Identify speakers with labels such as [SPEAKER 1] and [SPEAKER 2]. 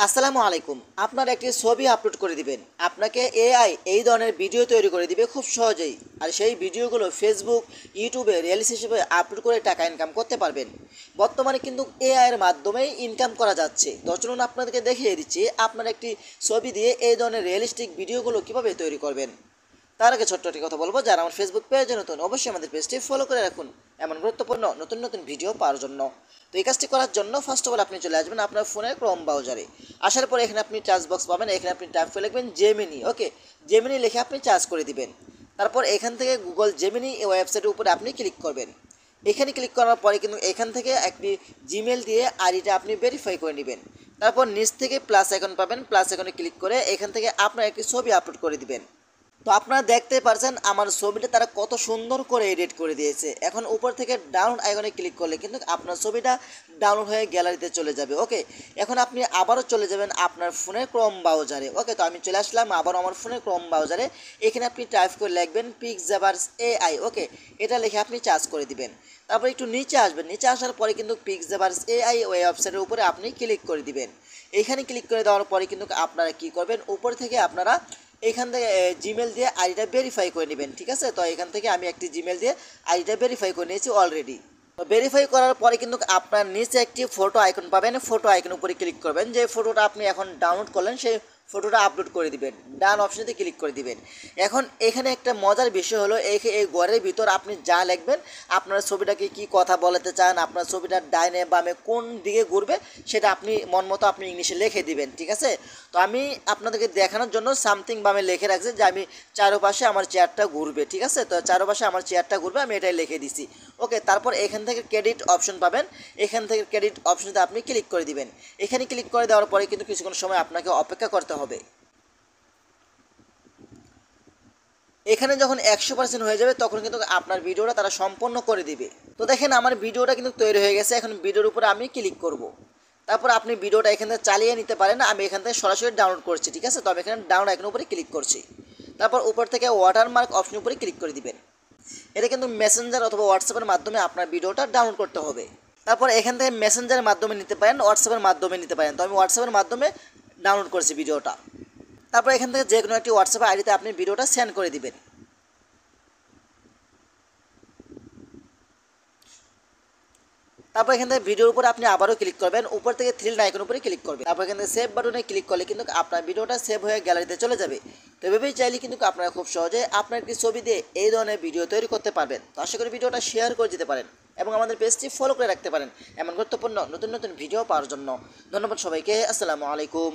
[SPEAKER 1] আসসালামু আলাইকুম। আপনার একটি ছবি আপলোড করে দিবেন, আপনাকে এআই এই ধরনের ভিডিও তৈরি করে দিবে খুব সহজেই। আর সেই ভিডিওগুলো ফেসবুক, ইউটিউবে রিলস হিসেবে আপলোড করে টাকা ইনকাম করতে পারবেন। বর্তমানে কিন্তু এআই এর মাধ্যমেই ইনকাম করা যাচ্ছে। তো চলুন আপনাদেরকে দেখিয়ে দিচ্ছি আপনার একটি ছবি দিয়ে এই ধরনের রিয়েলিস্টিক ভিডিওগুলো কীভাবে তৈরি করবেন। তার আগে ছোট্ট একটি কথা বলবো, যারা আমার ফেসবুক পেজে নতুন অবশ্যই আমাদের পেজটি ফলো করে রাখুন এমন গুরুত্বপূর্ণ নতুন নতুন ভিডিও পাওয়ার জন্য। তো এই কাজটি করার জন্য ফার্স্ট অফ অল আপনি চলে আসবেন আপনার ফোনের ক্রোম ব্রাউজারে। আসার পরে এখানে আপনি চার্জ বক্স পাবেন, এখানে আপনি টাইপ করে লিখবেন জেমিনি। ওকে, জেমিনি লিখে আপনি চার্জ করে দিবেন। তারপর এখান থেকে গুগল জেমিনি এই ওয়েবসাইটের উপরে আপনি ক্লিক করবেন। এখানে ক্লিক করার পরে কিন্তু এখান থেকে একটি জিমেল দিয়ে আইডিটা আপনি ভেরিফাই করে নেবেন। তারপর নিচ থেকে প্লাস আইকন পাবেন, প্লাস আইকনে ক্লিক করে এখান থেকে আপনার একটি ছবি আপলোড করে দিবেন। তো আপনারা দেখতে পারছেন আমার ছবিটা তারা কত সুন্দর করে এডিট করে দিয়েছে। এখন উপর থেকে ডাউন আইকনে ক্লিক করলে কিন্তু আপনার ছবিটা ডাউনলোড হয়ে গ্যালারিতে চলে যাবে। ওকে, এখন আপনি আবারও চলে যাবেন আপনার ফোনের ক্রোম ব্রাউজারে। ওকে, তো আমি চলে আসলাম আবারও আমার ফোনের ক্রোম ব্রাউজারে। এখানে আপনি টাইপ করে লিখবেন পিক্সাভার্স এআই। ওকে, এটা লিখে আপনি চার্জ করে দিবেন। তারপর একটু নিচে আসবেন, নিচে আসার পরে কিন্তু পিক্সাভার্স এআই ওয়েবসাইটের উপরে আপনি ক্লিক করে দিবেন। এখানে ক্লিক করে দেওয়ার পরে কিন্তু আপনারা কি করবেন, উপর থেকে আপনারা এইখান থেকে জিমেল দিয়ে আইডিটা ভেরিফাই করে নেবেন। ঠিক আছে, তো এখান থেকে আমি একটি জিমেল দিয়ে আইডিটা ভেরিফাই করে নিয়েছি অলরেডি। তো ভেরিফাই করার পরে কিন্তু আপনার নিচে একটি ফটো আইকন পাবেন, ফটো আইকন উপরে ক্লিক করবেন। যে ফটোটা আপনি এখন ডাউনলোড করলেন সেই ফটোটা আপলোড করে দিবেন, ডান অপশনেতে ক্লিক করে দিবেন। এখন এখানে একটা মজার বিষয় হলো এই ঘরের ভিতর আপনি যা লিখবেন, আপনার ছবিটাকে কি কথা বলাতে চান, আপনার ছবিটার ডাইনে বামে কোন দিকে ঘুরবে সেটা আপনি মন মতো আপনি ইংলিশে লিখে দিবেন। ঠিক আছে, তো আমি আপনাদেরকে দেখানোর জন্য সামথিং বামে লিখে রাখছি যে আমি চারপাশে আমার চেয়ারটা ঘুরবে। ঠিক আছে, তো চারপাশে আমার চেয়ারটা ঘুরবে আমি এটাই লিখে দিছি। ওকে, তারপর এখান থেকে ক্রেডিট অপশন পাবেন, এখান থেকে ক্রেডিট অপশনতে আপনি ক্লিক করে দিবেন। এখানে ক্লিক করে দেওয়ার পরে কিন্তু কিছুক্ষণ সময় আপনাকে অপেক্ষা করতে হবে। এখানে যখন 100% হয়ে যাবে তখন কিন্তু আপনার ভিডিওটা তারা সম্পন্ন করে দিবে। তো দেখেন আমার ভিডিওটা কিন্তু তৈরি হয়ে গেছে। এখন ভিডিওর উপরে আমি ক্লিক করব। তারপর আপনি ভিডিওটা এখান থেকে চালিয়ে নিতে পারেন, আমি এখান থেকে সরাসরি ডাউনলোড করছি। ঠিক আছে, তো আমি এখানে ডাউনলোড আইকনের উপরে ক্লিক করছি। তারপর উপর থেকে ওয়াটারমার্ক অপশনের উপরে ক্লিক করে দিবেন। এটা কিন্তু মেসেঞ্জার অথবা হোয়াটসঅ্যাপের মাধ্যমে আপনার ভিডিওটা ডাউনলোড করতে হবে। তারপর এখান থেকে মেসেঞ্জারের মাধ্যমে নিতে পারেন, হোয়াটসঅ্যাপের মাধ্যমে নিতে পারেন। তো আমি হোয়াটসঅ্যাপের মাধ্যমে ডাউনলোড করছি ভিডিওটা। তারপর এখান থেকে যে কোনো একটি হোয়াটসঅ্যাপ আইডিতে আপনি ভিডিওটা সেন্ড করে দিবেন। তারপর এখান থেকে ভিডিওর উপর আপনি আবারও ক্লিক করবেন, উপর থেকে থ্রি আইকন উপরে ক্লিক করবেন। তারপর এখান থেকে সেভ বাটনে ক্লিক করলে কিন্তু আপনার ভিডিওটা সেভ হয়ে গ্যালারিতে চলে যাবে। তো এভাবেই চাইলে কিন্তু আপনারা খুব সহজে আপনার একটি ছবি দিয়ে এই ধরনের ভিডিও তৈরি করতে পারবেন। তো আশা করি ভিডিওটা শেয়ার করে দিতে পারেন এবং আমাদের পেজটি ফলো করে রাখতে পারেন এমন গুরুত্বপূর্ণ নতুন নতুন ভিডিও পাওয়ার জন্য। ধন্যবাদ সবাইকে। আসসালামু আলাইকুম।